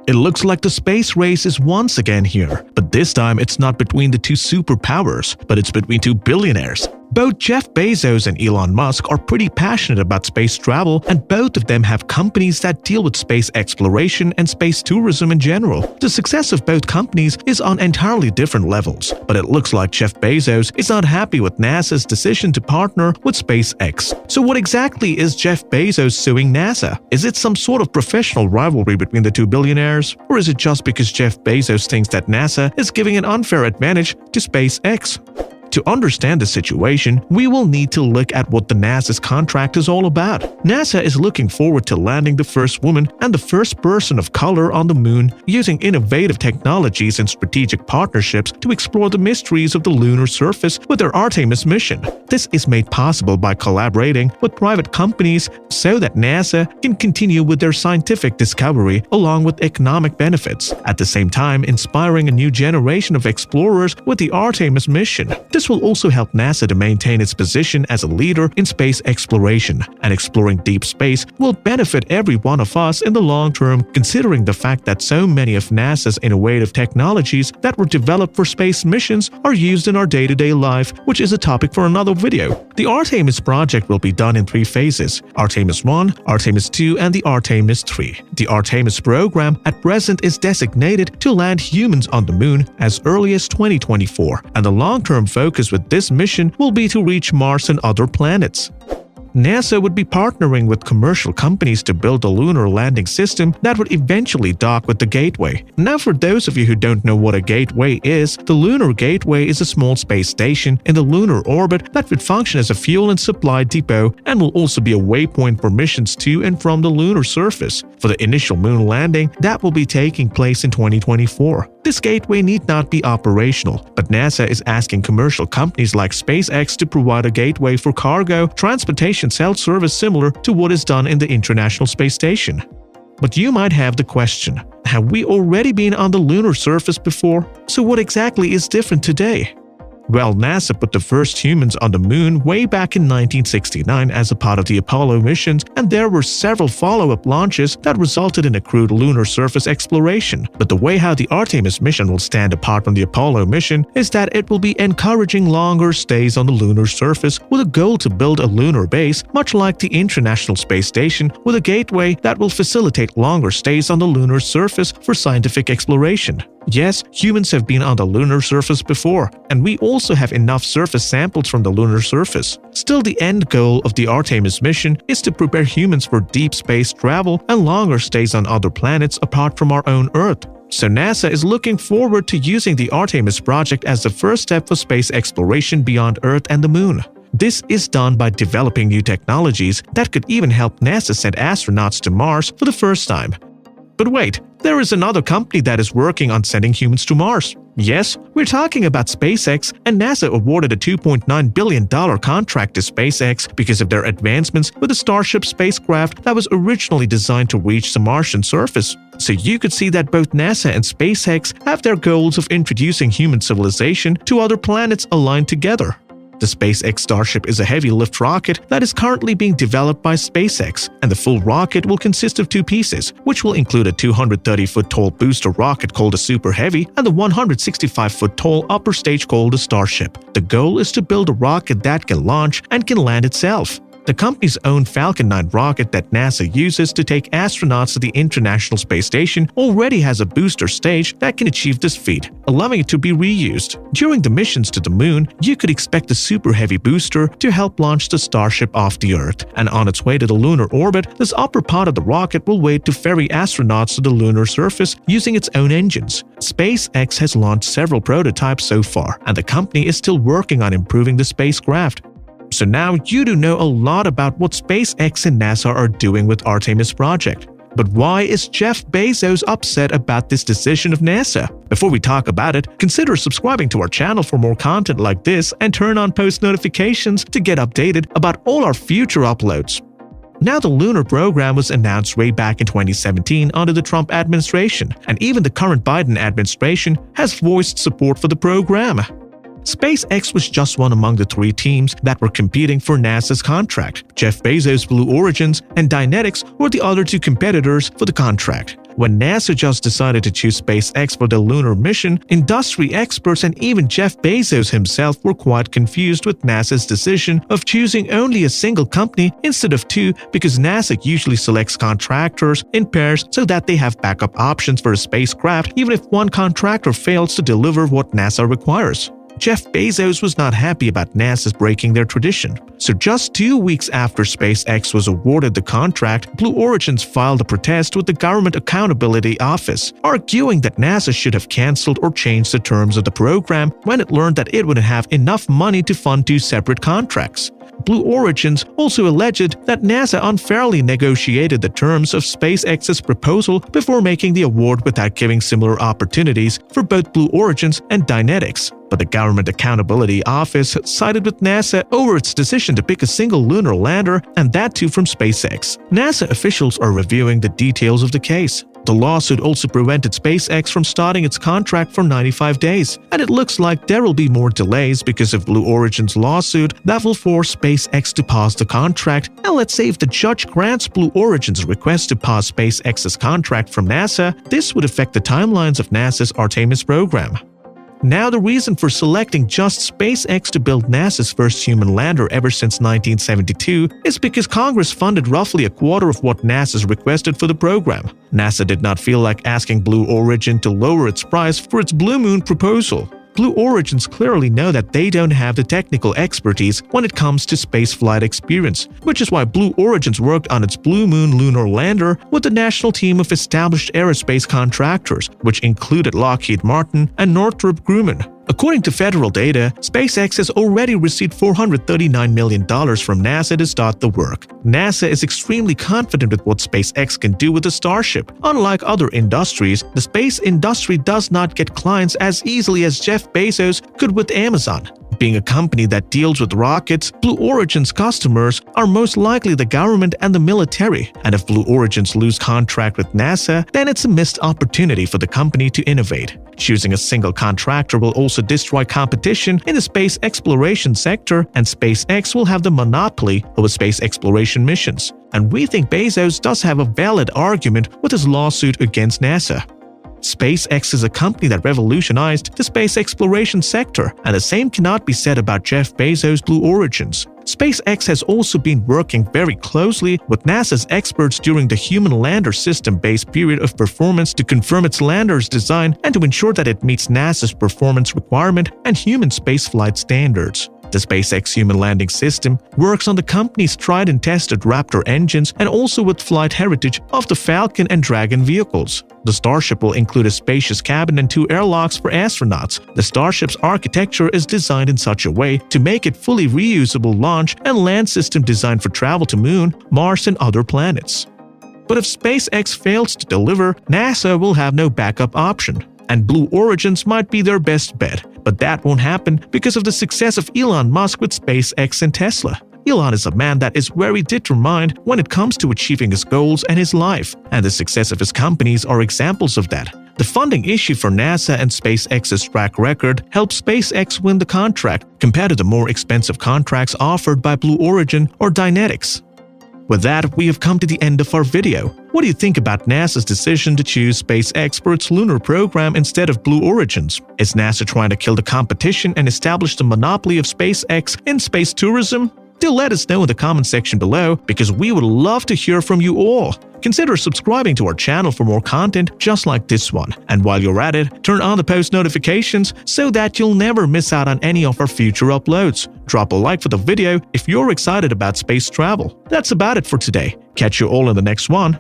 It looks like the space race is once again here, but this time it's not between the two superpowers, but it's between two billionaires. Both Jeff Bezos and Elon Musk are pretty passionate about space travel, and both of them have companies that deal with space exploration and space tourism in general. The success of both companies is on entirely different levels, but it looks like Jeff Bezos is not happy with NASA's decision to partner with SpaceX. So what exactly is Jeff Bezos suing NASA? Is it some sort of professional rivalry between the two billionaires? Or is it just because Jeff Bezos thinks that NASA is giving an unfair advantage to SpaceX? To understand the situation, we will need to look at what the NASA's contract is all about. NASA is looking forward to landing the first woman and the first person of color on the moon using innovative technologies and strategic partnerships to explore the mysteries of the lunar surface with their Artemis mission. This is made possible by collaborating with private companies so that NASA can continue with their scientific discovery along with economic benefits, at the same time inspiring a new generation of explorers with the Artemis mission. This will also help NASA to maintain its position as a leader in space exploration, and exploring deep space will benefit every one of us in the long term, considering the fact that so many of NASA's innovative technologies that were developed for space missions are used in our day-to-day life, which is a topic for another video. The Artemis project will be done in 3 phases: Artemis 1, Artemis 2, and the Artemis 3. The Artemis program at present is designated to land humans on the moon as early as 2024, and the long-term focus with this mission will be to reach Mars and other planets. NASA would be partnering with commercial companies to build a lunar landing system that would eventually dock with the Gateway. Now, for those of you who don't know what a gateway is, the Lunar Gateway is a small space station in the lunar orbit that would function as a fuel and supply depot and will also be a waypoint for missions to and from the lunar surface. For the initial moon landing, that will be taking place in 2024. This gateway need not be operational, but NASA is asking commercial companies like SpaceX to provide a gateway for cargo, transportation, cell service similar to what is done in the International Space Station. But you might have the question, have we already been on the lunar surface before? So what exactly is different today? Well, NASA put the first humans on the moon way back in 1969 as a part of the Apollo missions, and there were several follow-up launches that resulted in a crewed lunar surface exploration. But the way how the Artemis mission will stand apart from the Apollo mission is that it will be encouraging longer stays on the lunar surface with a goal to build a lunar base, much like the International Space Station, with a gateway that will facilitate longer stays on the lunar surface for scientific exploration. Yes, humans have been on the lunar surface before, and we also have enough surface samples from the lunar surface. Still, the end goal of the Artemis mission is to prepare humans for deep space travel and longer stays on other planets apart from our own Earth. So NASA is looking forward to using the Artemis project as the first step for space exploration beyond Earth and the Moon. This is done by developing new technologies that could even help NASA send astronauts to Mars for the first time. But wait, there is another company that is working on sending humans to Mars. Yes, we're talking about SpaceX, and NASA awarded a $2.9 billion contract to SpaceX because of their advancements with the Starship spacecraft that was originally designed to reach the Martian surface. So you could see that both NASA and SpaceX have their goals of introducing human civilization to other planets aligned together. The SpaceX Starship is a heavy-lift rocket that is currently being developed by SpaceX, and the full rocket will consist of 2 pieces, which will include a 230-foot-tall booster rocket called a Super Heavy and the 165-foot-tall upper stage called a Starship. The goal is to build a rocket that can launch and can land itself. The company's own Falcon 9 rocket that NASA uses to take astronauts to the International Space Station already has a booster stage that can achieve this feat, allowing it to be reused. During the missions to the Moon, you could expect the Super Heavy booster to help launch the Starship off the Earth, and on its way to the lunar orbit, this upper part of the rocket will wait to ferry astronauts to the lunar surface using its own engines. SpaceX has launched several prototypes so far, and the company is still working on improving the spacecraft. So now you do know a lot about what SpaceX and NASA are doing with Artemis project. But why is Jeff Bezos upset about this decision of NASA? Before we talk about it, consider subscribing to our channel for more content like this and turn on post notifications to get updated about all our future uploads. Now, the lunar program was announced way back in 2017 under the Trump administration, and even the current Biden administration has voiced support for the program. SpaceX was just one among the 3 teams that were competing for NASA's contract. Jeff Bezos' Blue Origins and Dynetics were the other 2 competitors for the contract. When NASA just decided to choose SpaceX for the lunar mission, industry experts and even Jeff Bezos himself were quite confused with NASA's decision of choosing only a single company instead of two, because NASA usually selects contractors in pairs so that they have backup options for a spacecraft even if one contractor fails to deliver what NASA requires. Jeff Bezos was not happy about NASA's breaking their tradition. So just 2 weeks after SpaceX was awarded the contract, Blue Origin filed a protest with the Government Accountability Office, arguing that NASA should have cancelled or changed the terms of the program when it learned that it wouldn't have enough money to fund 2 separate contracts. Blue Origin also alleged that NASA unfairly negotiated the terms of SpaceX's proposal before making the award without giving similar opportunities for both Blue Origin and Dynetics. But the Government Accountability Office sided with NASA over its decision to pick a single lunar lander, and that too from SpaceX. NASA officials are reviewing the details of the case. The lawsuit also prevented SpaceX from starting its contract for 95 days, and it looks like there will be more delays because of Blue Origin's lawsuit that will force SpaceX to pause the contract. And let's say if the judge grants Blue Origin's request to pause SpaceX's contract from NASA, this would affect the timelines of NASA's Artemis program. Now, the reason for selecting just SpaceX to build NASA's first human lander ever since 1972 is because Congress funded roughly a quarter of what NASA's requested for the program. NASA did not feel like asking Blue Origin to lower its price for its Blue Moon proposal. Blue Origins clearly know that they don't have the technical expertise when it comes to spaceflight experience, which is why Blue Origins worked on its Blue Moon lunar lander with a national team of established aerospace contractors, which included Lockheed Martin and Northrop Grumman. According to federal data, SpaceX has already received $439 million from NASA to start the work. NASA is extremely confident with what SpaceX can do with the Starship. Unlike other industries, the space industry does not get clients as easily as Jeff Bezos could with Amazon. Being a company that deals with rockets, Blue Origin's customers are most likely the government and the military, and if Blue Origins lose contract with NASA, then it's a missed opportunity for the company to innovate. Choosing a single contractor will also destroy competition in the space exploration sector, and SpaceX will have the monopoly over space exploration missions. And we think Bezos does have a valid argument with his lawsuit against NASA. SpaceX is a company that revolutionized the space exploration sector, and the same cannot be said about Jeff Bezos' Blue Origins. SpaceX has also been working very closely with NASA's experts during the human lander system-based period of performance to confirm its lander's design and to ensure that it meets NASA's performance requirement and human spaceflight standards. The SpaceX human landing system works on the company's tried and tested Raptor engines and also with flight heritage of the Falcon and Dragon vehicles. The Starship will include a spacious cabin and 2 airlocks for astronauts. The Starship's architecture is designed in such a way to make it fully reusable launch and land system designed for travel to Moon, Mars, and other planets. But if SpaceX fails to deliver, NASA will have no backup option, and Blue Origins might be their best bet. But that won't happen because of the success of Elon Musk with SpaceX and Tesla. Elon is a man that is very determined when it comes to achieving his goals and his life, and the success of his companies are examples of that. The funding issue for NASA and SpaceX's track record helped SpaceX win the contract compared to the more expensive contracts offered by Blue Origin or Dynetics. With that, we have come to the end of our video. What do you think about NASA's decision to choose SpaceX for its lunar program instead of Blue Origins? Is NASA trying to kill the competition and establish the monopoly of SpaceX in space tourism? Do let us know in the comment section below, because we would love to hear from you all. Consider subscribing to our channel for more content just like this one. And while you're at it, turn on the post notifications so that you'll never miss out on any of our future uploads. Drop a like for the video if you're excited about space travel. That's about it for today. Catch you all in the next one.